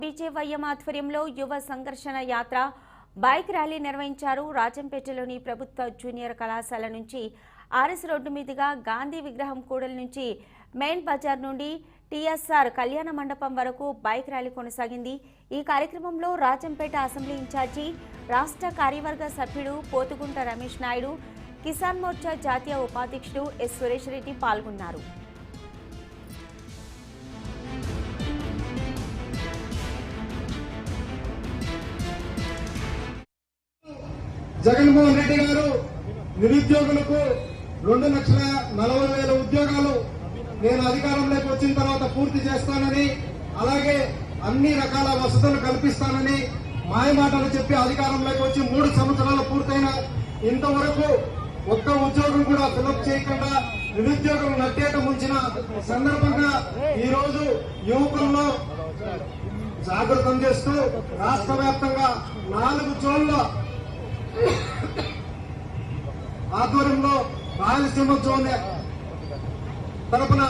BJYM ఆధ్వర్యంలో యువ సంఘర్షణ యాత్ర బైక్ ర్యాలీ నిర్వహించారు. రాజంపేటలోని ప్రభుత్వ జూనియర్ కళాశాల నుంచి ఆర్ఎస్ రోడ్డు మీదుగా గాంధీ విగ్రహం కూడలి నుంచి మెయిన్ బజార్ నుండి టీఎస్ఆర్ కళ్యాణ మండపం వరకు బైక్ ర్యాలీ కొనసాగింది. ఈ కార్యక్రమంలో రాజంపేట అసెంబ్లీ ఇన్ఛార్జి రాష్ట్ర కార్యవర్గ సభ్యుడు పోతుగుంట రమేష్ నాయుడు, కిసాన్ మోర్చా జాతీయ ఉపాధ్యక్షుడు ఎస్ సురేష్ రెడ్డి పాల్గొన్నారు. జగన్మోహన్ రెడ్డి గారు నిరుద్యోగులకు 2,40,000 ఉద్యోగాలు నేను అధికారంలోకి వచ్చిన తర్వాత పూర్తి చేస్తానని, అలాగే అన్ని రకాల వసతులు కల్పిస్తానని మాయమాటలు చెప్పి అధికారంలోకి వచ్చి 3 సంవత్సరాలు పూర్తయిన ఇంతవరకు ఒక్క ఉద్యోగం కూడా ఫిలప్ చేయకుండా నిరుద్యోగులు నట్టేట ముంచిన సందర్భంగా ఈ రోజు యువకుల్లో జాగృతం చేస్తూ రాష్ట్ర వ్యాప్తంగా 4 జోన్ల ఆధ్వర్యంలో రాయలసీమ జోన్ తరపున